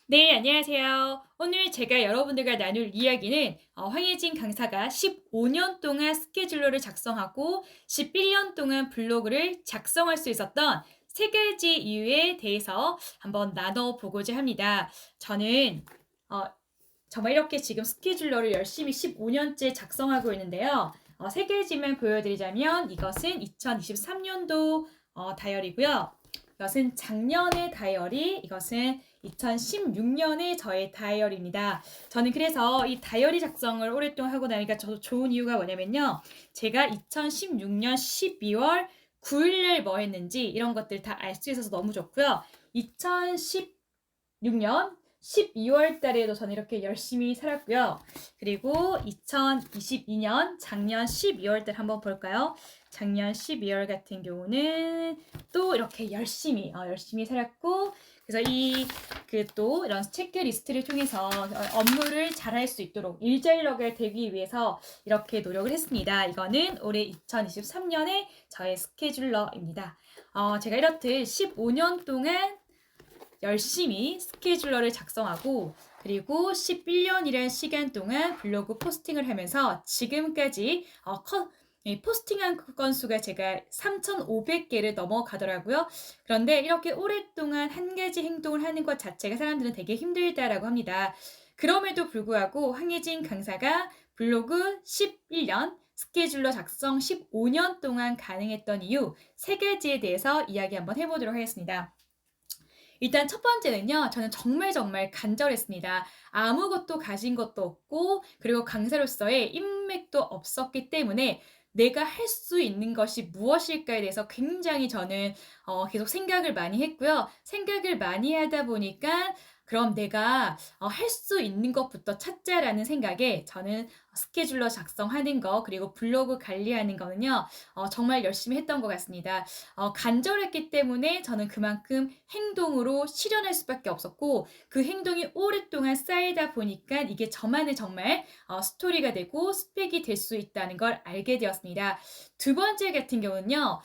네, 안녕하세요. 오늘 제가 여러분들과 나눌 이야기는 황혜진 강사가 15년 동안 스케줄러를 작성하고 11년 동안 블로그를 작성할 수 있었던 세 가지 이유에 대해서 한번 나눠보고자 합니다. 저는 어, 정말 이렇게 지금 스케줄러를 열심히 15년째 작성하고 있는데요. 세 가지만 보여드리자면 이것은 2023년도 다이어리고요. 이것은 작년의 다이어리, 이것은 2016년의 저의 다이어리입니다. 저는 그래서 이 다이어리 작성을 오랫동안 하고 나니까 저도 좋은 이유가 뭐냐면요. 제가 2016년 12월 9일날 뭐 했는지 이런 것들 다 알 수 있어서 너무 좋고요. 2016년 12월 달에도 저는 이렇게 열심히 살았고요. 그리고 2022년 작년 12월 달 한번 볼까요? 작년 12월 같은 경우는 또 이렇게 열심히 살았고, 그래서 또 이런 체크리스트를 통해서 업무를 잘할 수 있도록 일전력을 되기 위해서 이렇게 노력을 했습니다. 이거는 올해 2023년에 저의 스케줄러입니다. 제가 이렇듯 15년 동안 열심히 스케줄러를 작성하고 그리고 11년이라는 시간 동안 블로그 포스팅을 하면서 지금까지 포스팅한 건수가 제가 3,500개를 넘어가더라고요. 그런데 이렇게 오랫동안 한 가지 행동을 하는 것 자체가 사람들은 되게 힘들다라고 합니다. 그럼에도 불구하고 황혜진 강사가 블로그 11년, 스케줄러 작성 15년 동안 가능했던 이유 세 가지에 대해서 이야기 한번 해보도록 하겠습니다. 일단 첫 번째는요. 저는 정말 간절했습니다. 아무것도 가진 것도 없고 그리고 강사로서의 인맥도 없었기 때문에 내가 할 수 있는 것이 무엇일까에 대해서 굉장히 저는 계속 생각을 많이 했고요. 생각을 많이 하다 보니까 그럼 내가 할 수 있는 것부터 찾자라는 생각에 저는 스케줄러 작성하는 거 그리고 블로그 관리하는 거는요. 정말 열심히 했던 것 같습니다. 간절했기 때문에 저는 그만큼 행동으로 실현할 수밖에 없었고 그 행동이 오랫동안 쌓이다 보니까 이게 저만의 정말 스토리가 되고 스펙이 될 수 있다는 걸 알게 되었습니다. 두 번째 같은 경우는요.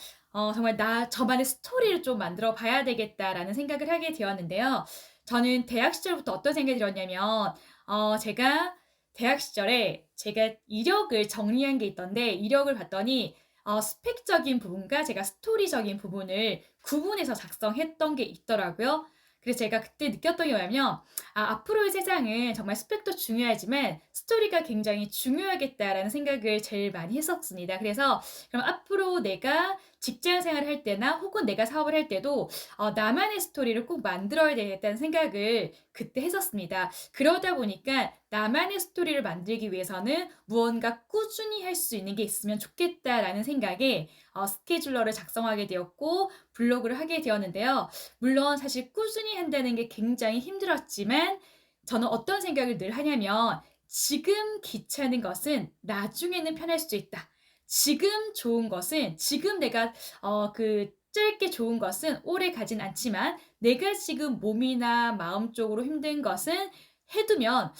정말 저만의 스토리를 좀 만들어 봐야 되겠다라는 생각을 하게 되었는데요. 저는 대학 시절부터 어떤 생각이 들었냐면 제가 대학 시절에 제가 이력을 정리한 게 있던데 이력을 봤더니 스펙적인 부분과 제가 스토리적인 부분을 구분해서 작성했던 게 있더라고요. 그래서 제가 그때 느꼈던 게 뭐냐면 앞으로의 세상은 정말 스펙도 중요하지만 스토리가 굉장히 중요하겠다라는 생각을 제일 많이 했었습니다. 그래서 그럼 앞으로 내가 직장 생활을 할 때나 혹은 내가 사업을 할 때도 나만의 스토리를 꼭 만들어야 되겠다는 생각을 그때 했었습니다. 그러다 보니까 나만의 스토리를 만들기 위해서는 무언가 꾸준히 할 수 있는 게 있으면 좋겠다라는 생각에 스케줄러를 작성하게 되었고 블로그를 하게 되었는데요. 물론 사실 꾸준히 한다는 게 굉장히 힘들었지만 저는 어떤 생각을 늘 하냐면 지금 귀찮은 것은 나중에는 편할 수 있다. 지금 좋은 것은 지금 내가 짧게 좋은 것은 오래 가진 않지만 내가 지금 몸이나 마음적으로 힘든 것은 해두면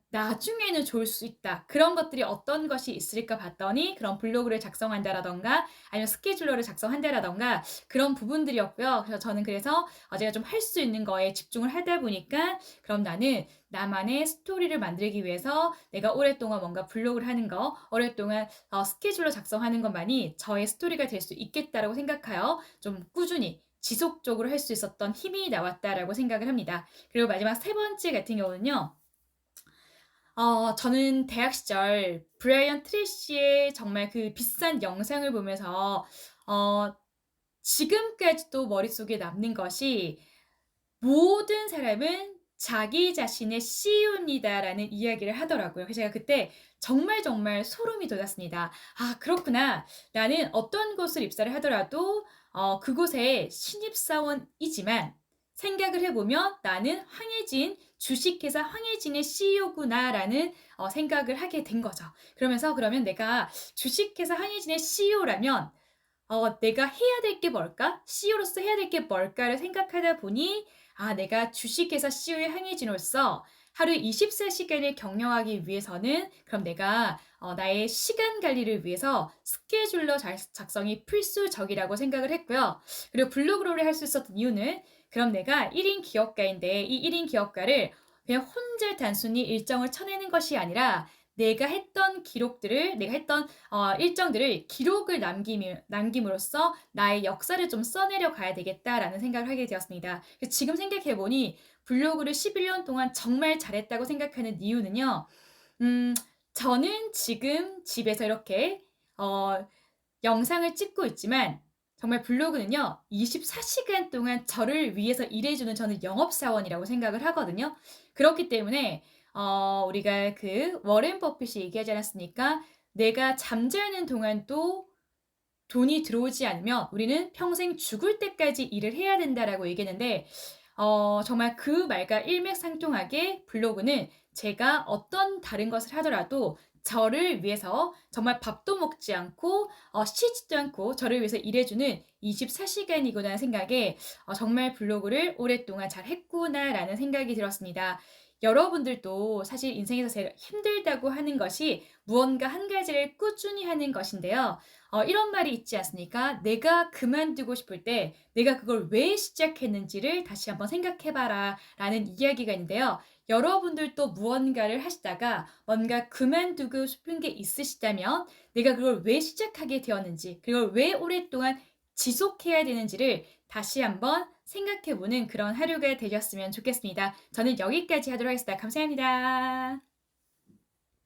나중에는 좋을 수 있다. 그런 것들이 어떤 것이 있을까 봤더니 그런 블로그를 작성한다라던가 아니면 스케줄러를 작성한다라던가 그런 부분들이었고요. 그래서 저는 제가 좀 할 수 있는 거에 집중을 하다 보니까 그럼 나는 나만의 스토리를 만들기 위해서 내가 오랫동안 뭔가 블로그를 하는 거, 오랫동안 스케줄러 작성하는 것만이 저의 스토리가 될 수 있겠다라고 생각하여 좀 꾸준히 지속적으로 할 수 있었던 힘이 나왔다라고 생각을 합니다. 그리고 마지막 세 번째 같은 경우는요. 저는 대학 시절 브라이언 트레이시의 정말 그 비싼 영상을 보면서 지금까지도 머릿속에 남는 것이 모든 사람은 자기 자신의 CEO입니다라는 이야기를 하더라고요. 그래서 제가 그때 정말 소름이 돋았습니다. '아 그렇구나. 나는 어떤 곳을 입사를 하더라도 그곳의 신입사원이지만 생각을 해 보면 나는 주식회사 황혜진의 CEO구나.'라는 생각을 하게 된 거죠. 그러면 내가 주식회사 황혜진의 CEO라면 '내가 해야 될 게 뭘까? CEO로서 해야 될 게 뭘까?'를 생각하다 보니 내가 주식회사 CEO의 황혜진으로서 하루에 24시간을 경영하기 위해서는 그럼 내가 나의 시간 관리를 위해서 스케줄러 작성이 필수적이라고 생각을 했고요. 그리고 블로그를 할 수 있었던 이유는 그럼 내가 1인 기업가인데 이 1인 기업가를 그냥 혼자 단순히 일정을 쳐내는 것이 아니라 내가 했던 일정들을 기록을 남김으로써 나의 역사를 좀 써내려 가야 되겠다라는 생각을 하게 되었습니다. 지금 생각해 보니 블로그를 11년 동안 정말 잘했다고 생각하는 이유는요. 음, 저는 지금 집에서 이렇게 영상을 찍고 있지만 정말 블로그는요, 24시간 동안 저를 위해서 일해주는 저는 영업사원이라고 생각을 하거든요. 그렇기 때문에, 우리가 그 워렌 버핏이 얘기하지 않았습니까? 내가 잠자는 동안도 돈이 들어오지 않으면 우리는 평생 죽을 때까지 일을 해야 된다라고 얘기했는데, 정말 그 말과 일맥상통하게 블로그는 제가 어떤 다른 것을 하더라도 저를 위해서 정말 밥도 먹지 않고 쉬지도 않고 저를 위해서 일해주는 24시간이구나 생각에 정말 블로그를 오랫동안 잘 했구나라는 생각이 들었습니다. 여러분들도 사실 인생에서 제일 힘들다고 하는 것이 무언가 한 가지를 꾸준히 하는 것인데요. 이런 말이 있지 않습니까? 내가 그만두고 싶을 때 내가 그걸 왜 시작했는지를 다시 한번 생각해봐라 라는 이야기가 있는데요. 여러분들도 무언가를 하시다가 뭔가 그만두고 싶은 게 있으시다면 내가 그걸 왜 시작하게 되었는지 그걸 왜 오랫동안 지속해야 되는지를 다시 한번 생각해보는 그런 하루가 되셨으면 좋겠습니다. 저는 여기까지 하도록 하겠습니다. 감사합니다.